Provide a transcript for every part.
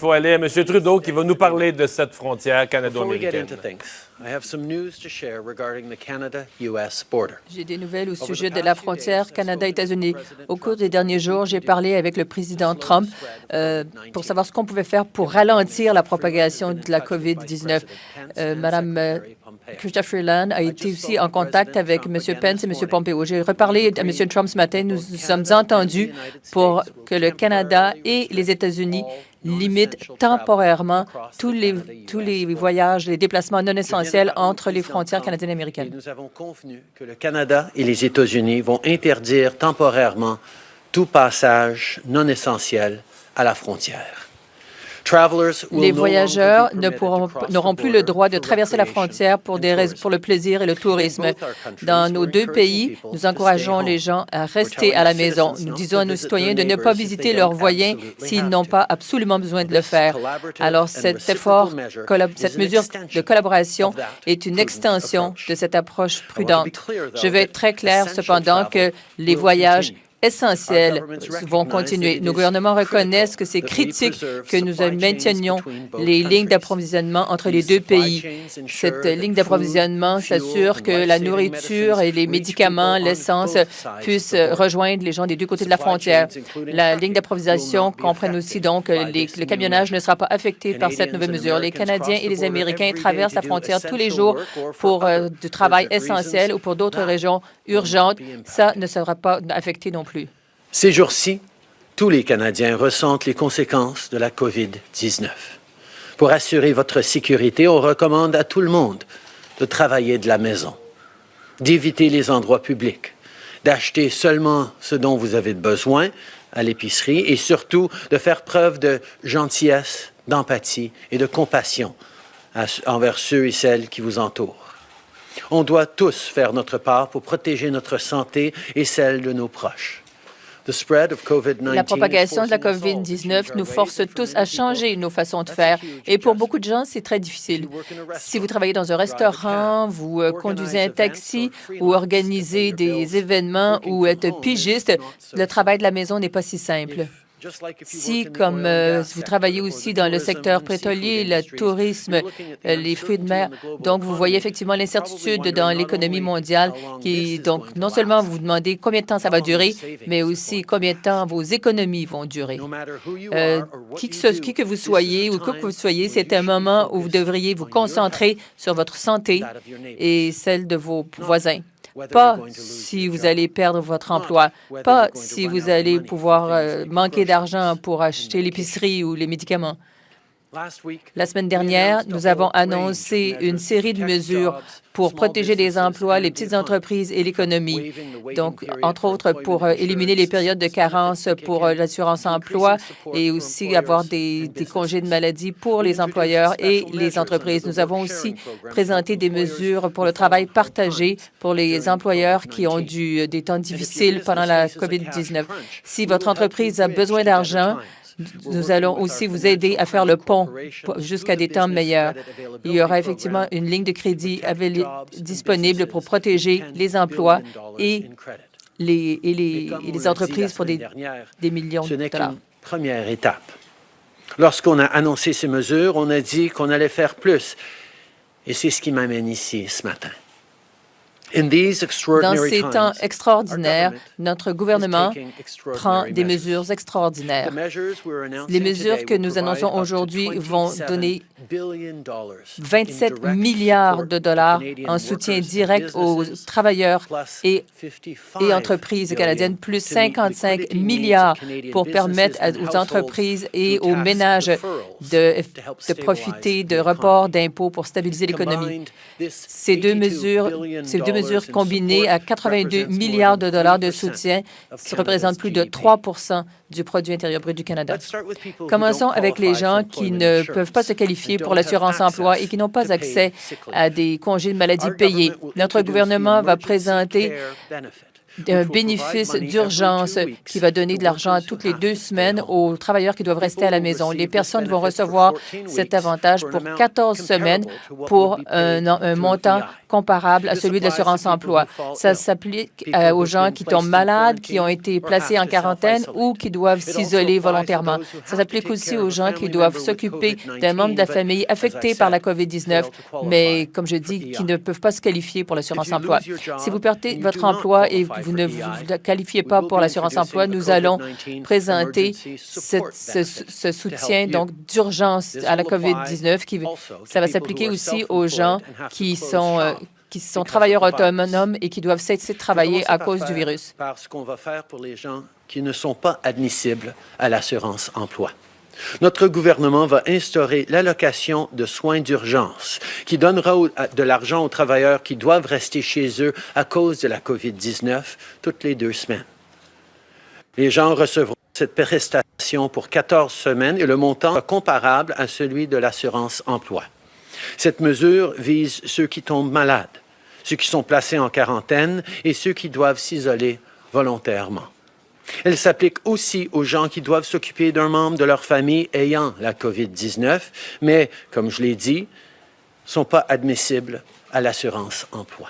faut aller à M. Trudeau qui va nous parler de cette frontière canado-américaine. J'ai des nouvelles au sujet de la frontière Canada-États-Unis. Au cours des derniers jours, j'ai parlé avec le président Trump pour savoir ce qu'on pouvait faire pour ralentir la propagation de la COVID-19. Madame Chrystia Freeland a été aussi en contact avec M. Pence et M. Pompeo. J'ai reparlé à M. Trump ce matin. Nous nous sommes entendus pour que le Canada et les États-Unis limitent temporairement tous les voyages, les déplacements non essentiels entre les frontières canadiennes et américaines. Nous avons convenu que le Canada et les États-Unis vont interdire temporairement tout passage non essentiel à la frontière. Les voyageurs n'auront plus le droit de traverser la frontière pour le plaisir et le tourisme. Dans nos deux pays, nous encourageons les gens à rester à la maison. Nous disons à nos citoyens de ne pas visiter leurs voisins s'ils n'ont pas absolument besoin de le faire. Alors, cette mesure de collaboration est une extension de cette approche prudente. Je veux être très clair, cependant, que les voyages essentiels vont continuer. Nos gouvernements reconnaissent que c'est critique que nous maintenions les lignes d'approvisionnement entre les deux pays. Cette ligne d'approvisionnement s'assure que la nourriture et les médicaments, l'essence puissent rejoindre les gens des deux côtés de la frontière. La ligne d'approvisionnement comprend aussi donc que le camionnage ne sera pas affecté par cette nouvelle mesure. Les Canadiens et les Américains traversent la frontière tous les jours pour du travail essentiel ou pour d'autres régions urgentes. Ça ne sera pas affecté non plus. Ces jours-ci, tous les Canadiens ressentent les conséquences de la COVID-19. Pour assurer votre sécurité, on recommande à tout le monde de travailler de la maison, d'éviter les endroits publics, d'acheter seulement ce dont vous avez besoin à l'épicerie et surtout de faire preuve de gentillesse, d'empathie et de compassion envers ceux et celles qui vous entourent. On doit tous faire notre part pour protéger notre santé et celle de nos proches. La propagation de la COVID-19 nous force tous à changer nos façons de faire. Et pour beaucoup de gens, c'est très difficile. Si vous travaillez dans un restaurant, vous conduisez un taxi ou organisez des événements ou êtes pigiste, le travail de la maison n'est pas si simple. Si, comme vous travaillez aussi dans le secteur pétrolier, le tourisme, les fruits de mer, donc vous voyez effectivement l'incertitude dans l'économie mondiale donc non seulement vous vous demandez combien de temps ça va durer, mais aussi combien de temps vos économies vont durer. Qui que vous soyez ou quoi que vous soyez, c'est un moment où vous devriez vous concentrer sur votre santé et celle de vos voisins. Pas si vous allez perdre votre emploi, pas si vous allez pouvoir manquer d'argent pour acheter l'épicerie ou les médicaments. La semaine dernière, nous avons annoncé une série de mesures pour protéger les emplois, les petites entreprises et l'économie. Donc, entre autres, pour éliminer les périodes de carence pour l'assurance emploi et aussi avoir des congés de maladie pour les employeurs et les entreprises. Nous avons aussi présenté des mesures pour le travail partagé pour les employeurs qui ont eu des temps difficiles pendant la COVID-19. Si votre entreprise a besoin d'argent, nous allons aussi vous aider à faire le pont jusqu'à des temps meilleurs. Il y aura effectivement une ligne de crédit disponible pour protéger les emplois et les entreprises pour des millions de dollars. Ce n'est qu'une première étape. Lorsqu'on a annoncé ces mesures, on a dit qu'on allait faire plus. Et c'est ce qui m'amène ici ce matin. Dans ces temps extraordinaires, notre gouvernement prend des mesures extraordinaires. Les mesures que nous annonçons aujourd'hui vont donner 27 milliards de dollars en soutien direct aux travailleurs et entreprises canadiennes, plus 55 milliards pour permettre aux entreprises et aux ménages de profiter de reports d'impôts pour stabiliser l'économie. Ces deux mesures combinées à 82 milliards de dollars de soutien, qui représentent plus de 3 du produit intérieur brut du Canada. Commençons avec les gens qui ne peuvent pas se qualifier pour l'assurance-emploi et qui n'ont pas accès à des congés de maladie payés. Notre gouvernement va présenter un bénéfice d'urgence qui va donner de l'argent toutes les 2 semaines aux travailleurs qui doivent rester à la maison. Les personnes vont recevoir cet avantage pour 14 semaines pour un montant comparable à celui de l'assurance-emploi. Ça s'applique aux gens qui tombent malades, qui ont été placés en quarantaine ou qui doivent s'isoler volontairement. Ça s'applique aussi aux gens qui doivent s'occuper d'un membre de la famille affecté par la COVID-19, mais, comme je dis, qui ne peuvent pas se qualifier pour l'assurance-emploi. Si vous perdez votre emploi et que vous ne vous qualifiez pas pour l'assurance-emploi, nous allons présenter ce soutien d'urgence à la COVID-19. Ça va s'appliquer aussi aux gens qui sont travailleurs autonomes et qui doivent cesser de travailler à cause du virus. Par ce qu'on va faire pour les gens qui ne sont pas admissibles à l'assurance-emploi. Notre gouvernement va instaurer l'allocation de soins d'urgence qui donnera de l'argent aux travailleurs qui doivent rester chez eux à cause de la COVID-19 toutes les 2 semaines. Les gens recevront cette prestation pour 14 semaines et le montant est comparable à celui de l'assurance-emploi. Cette mesure vise ceux qui tombent malades, ceux qui sont placés en quarantaine et ceux qui doivent s'isoler volontairement. Elle s'applique aussi aux gens qui doivent s'occuper d'un membre de leur famille ayant la COVID-19, mais, comme je l'ai dit, ne sont pas admissibles à l'assurance-emploi.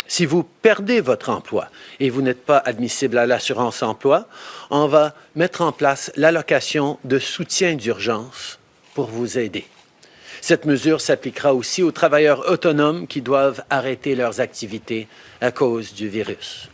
Si vous perdez votre emploi et vous n'êtes pas admissible à l'assurance-emploi, on va mettre en place l'allocation de soutien d'urgence pour vous aider. Cette mesure s'appliquera aussi aux travailleurs autonomes qui doivent arrêter leurs activités à cause du virus.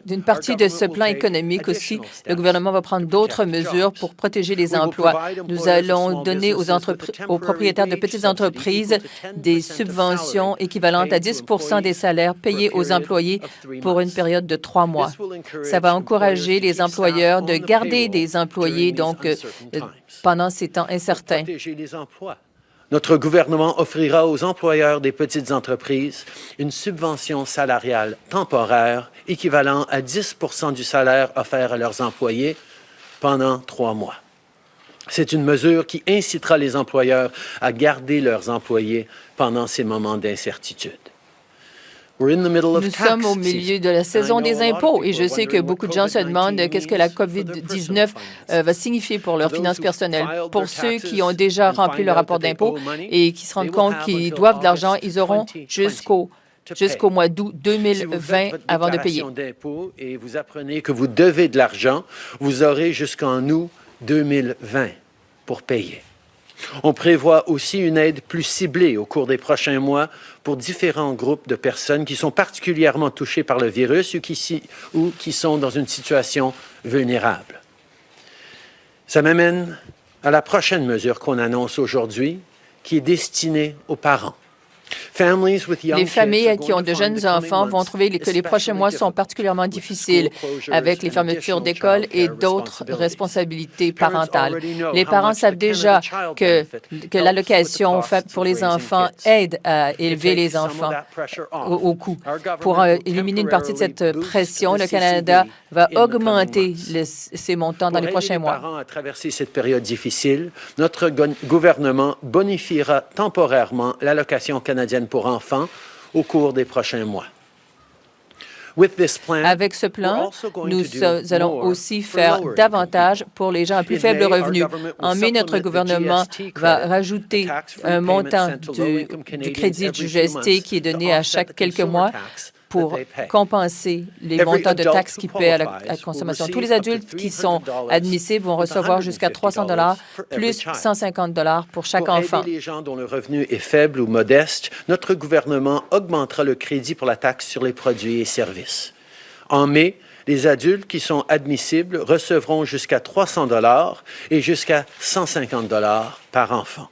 D'une partie de ce plan économique aussi, le gouvernement va prendre d'autres mesures pour protéger les emplois. Nous allons donner aux propriétaires de petites entreprises des subventions équivalentes à 10 des salaires payés aux employés pour une période de 3 mois. Ça va encourager les employeurs de garder des employés pendant ces temps incertains. Notre gouvernement offrira aux employeurs des petites entreprises une subvention salariale temporaire équivalent à 10 du salaire offert à leurs employés pendant 3 mois. C'est une mesure qui incitera les employeurs à garder leurs employés pendant ces moments d'incertitude. Nous sommes au milieu de la saison des impôts et je sais que beaucoup de gens se demandent qu'est-ce que la COVID-19 va signifier pour leurs finances personnelles. Pour ceux qui ont déjà rempli leur rapport d'impôt et qui se rendent compte qu'ils doivent de l'argent, ils auront jusqu'au mois d'août 2020 avant de payer. Et vous apprenez que vous devez de l'argent, vous aurez jusqu'en août 2020 pour payer. On prévoit aussi une aide plus ciblée au cours des prochains mois pour différents groupes de personnes qui sont particulièrement touchées par le virus ou qui sont dans une situation vulnérable. Ça m'amène à la prochaine mesure qu'on annonce aujourd'hui, qui est destinée aux parents. Les familles qui ont de jeunes enfants vont trouver que les prochains mois sont particulièrement difficiles avec les fermetures d'écoles et d'autres responsabilités parentales. Les parents savent déjà que l'allocation faite pour les enfants aide à élever les enfants au coût. Pour éliminer une partie de cette pression, le Canada va augmenter ces montants dans les prochains mois. Pour aider les parents à traverser cette période difficile, notre gouvernement bonifiera temporairement l'allocation canadienne pour enfants au cours des prochains mois. Avec ce plan, nous allons aussi faire davantage pour les gens à plus faible revenu. En mai, notre gouvernement va rajouter un montant du crédit du GST qui est donné à chaque quelques mois pour compenser les montants de taxes qu'ils paient à la consommation. Tous les adultes qui sont admissibles vont recevoir jusqu'à 300 $ plus 150 $ pour chaque enfant. Pour aider les gens dont le revenu est faible ou modeste, notre gouvernement augmentera le crédit pour la taxe sur les produits et services. En mai, les adultes qui sont admissibles recevront jusqu'à 300 $ et jusqu'à 150 $ par enfant.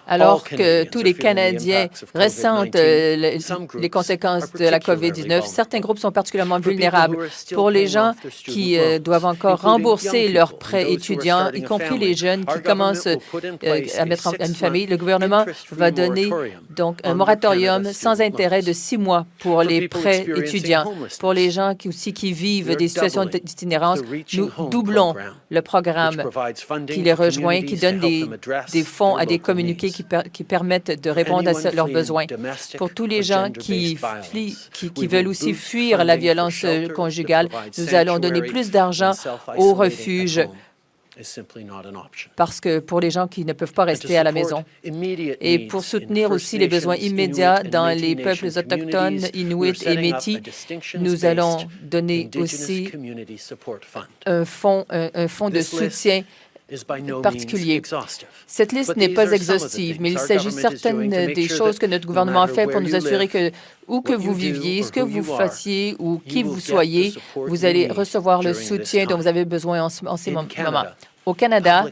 Alors que tous les Canadiens ressentent les conséquences de la COVID-19, certains groupes sont particulièrement vulnérables. Pour les gens qui doivent encore rembourser leurs prêts étudiants, y compris les jeunes qui commencent à mettre une famille, le gouvernement va donner donc un moratorium sans intérêt de 6 mois pour les prêts étudiants. Pour les gens qui vivent des situations d'itinérance, nous doublons le programme qui les rejoint, qui donne des fonds à des communautés qui permettent de répondre à leurs besoins. Pour tous les gens qui veulent aussi fuir la violence conjugale, nous allons donner plus d'argent aux refuges parce que pour les gens qui ne peuvent pas rester à la maison. Et pour soutenir aussi les besoins immédiats dans les peuples autochtones, Inuits et Métis, nous allons donner aussi un fonds de soutien particulier. Cette liste n'est pas exhaustive, mais il s'agit certaines des choses que notre gouvernement fait pour nous assurer que, où que vous viviez, ce que vous fassiez ou qui vous soyez, vous allez recevoir le soutien dont vous avez besoin en ces moments. Au Canada,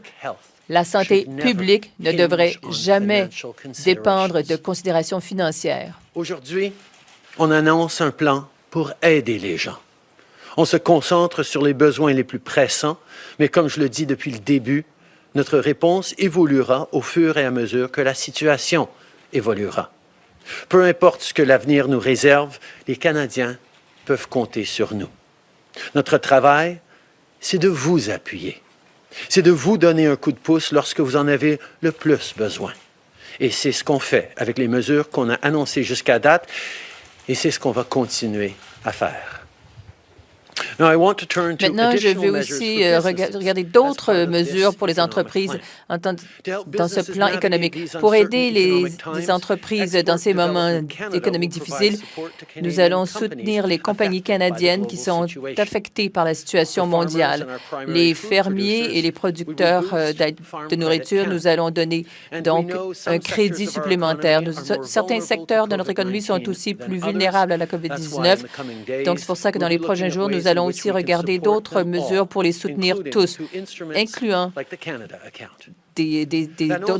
la santé publique ne devrait jamais dépendre de considérations financières. Aujourd'hui, on annonce un plan pour aider les gens. On se concentre sur les besoins les plus pressants, mais comme je le dis depuis le début, notre réponse évoluera au fur et à mesure que la situation évoluera. Peu importe ce que l'avenir nous réserve, les Canadiens peuvent compter sur nous. Notre travail, c'est de vous appuyer. C'est de vous donner un coup de pouce lorsque vous en avez le plus besoin. Et c'est ce qu'on fait avec les mesures qu'on a annoncées jusqu'à date, et c'est ce qu'on va continuer à faire. Maintenant, je veux aussi regarder d'autres mesures pour les entreprises dans ce plan économique. Pour aider les entreprises dans ces moments économiques difficiles, nous allons soutenir les compagnies canadiennes qui sont affectées par la situation mondiale. Les fermiers et les producteurs de nourriture, nous allons donner donc un crédit supplémentaire. Certains secteurs de notre économie sont aussi plus vulnérables à la COVID-19. Donc, c'est pour ça que dans les prochains jours, nous allons aussi regarder d'autres mesures pour les soutenir tous, incluant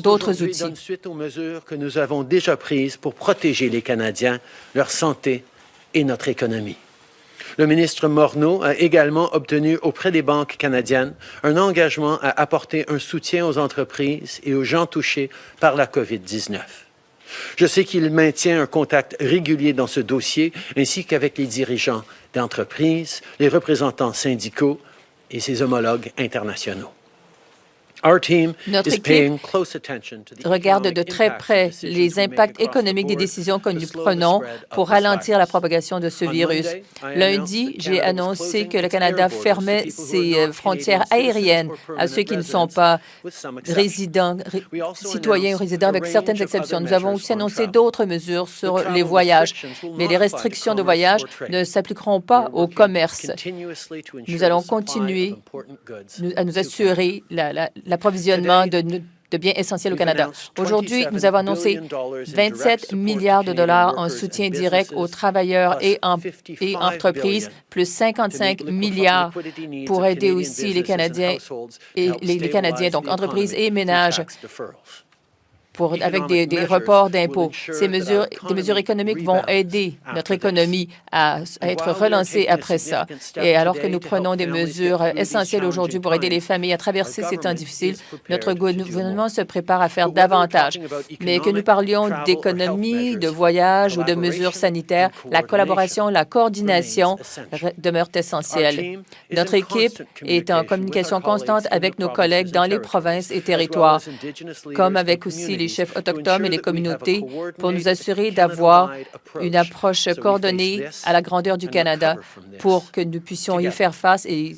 d'autres outils. Donne suite aux mesures que nous avons déjà prises pour protéger les Canadiens, leur santé et notre économie. Le ministre Morneau a également obtenu auprès des banques canadiennes un engagement à apporter un soutien aux entreprises et aux gens touchés par la COVID-19. Je sais qu'il maintient un contact régulier dans ce dossier, ainsi qu'avec les dirigeants d'entreprises, les représentants syndicaux et ses homologues internationaux. Notre équipe regarde de très près les impacts économiques des décisions que nous prenons pour ralentir la propagation de ce virus. Lundi, j'ai annoncé que le Canada fermait ses frontières aériennes à ceux qui ne sont pas citoyens ou résidents, avec certaines exceptions. Nous avons aussi annoncé d'autres mesures sur les voyages, mais les restrictions de voyage ne s'appliqueront pas au commerce. Nous allons continuer à nous assurer l'approvisionnement de biens essentiels au Canada. Aujourd'hui, nous avons annoncé 27 milliards de dollars en soutien direct aux travailleurs et entreprises, plus 55 milliards pour aider aussi les Canadiens, donc entreprises et ménages, avec des reports d'impôts. Des mesures économiques vont aider notre économie à être relancée après ça. Et alors que nous prenons des mesures essentielles aujourd'hui pour aider les familles à traverser ces temps difficiles, notre gouvernement se prépare à faire davantage. Mais que nous parlions d'économie, de voyage ou de mesures sanitaires, la collaboration, la coordination demeurent essentielles. Notre équipe est en communication constante avec nos collègues dans les provinces et territoires, comme avec aussi les chefs autochtones et les communautés, pour nous assurer d'avoir une approche coordonnée à la grandeur du Canada pour que nous puissions y faire face et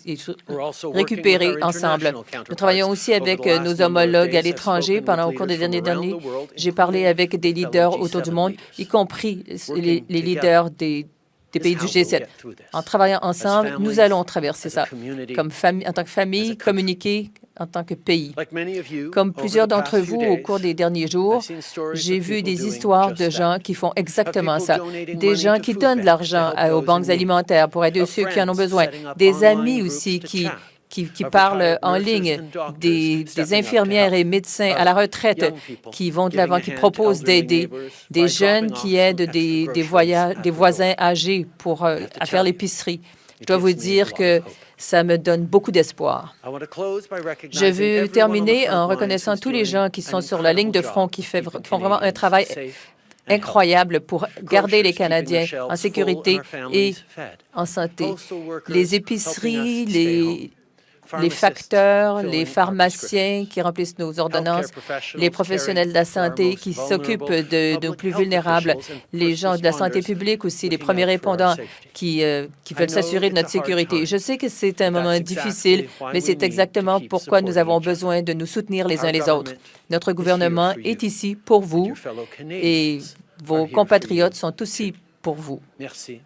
récupérer ensemble. Nous travaillons aussi avec nos homologues à l'étranger. Au cours des dernières années, j'ai parlé avec des leaders autour du monde, y compris les leaders des pays du G7. En travaillant ensemble, nous allons traverser ça en tant que famille, communiquer en tant que pays. Comme plusieurs d'entre vous, au cours des derniers jours, j'ai vu des histoires de gens qui font exactement ça. Des gens qui donnent de l'argent aux banques alimentaires pour aider ceux qui en ont besoin. Des amis aussi qui parlent en ligne, des infirmières et médecins à la retraite qui vont de l'avant, qui proposent d'aider, des jeunes qui aident des voisins âgés à faire l'épicerie. Je dois vous dire que ça me donne beaucoup d'espoir. Je veux terminer en reconnaissant tous les gens qui sont sur la ligne de front, qui font vraiment un travail incroyable pour garder les Canadiens en sécurité et en santé. Les épiceries, les facteurs, les pharmaciens qui remplissent nos ordonnances, les professionnels de la santé qui s'occupent de nos plus vulnérables, les gens de la santé publique aussi, les premiers répondants qui veulent s'assurer de notre sécurité. Je sais que c'est un moment difficile, mais c'est exactement pourquoi nous avons besoin de nous soutenir les uns les autres. Notre gouvernement est ici pour vous et vos compatriotes sont aussi pour vous. Merci.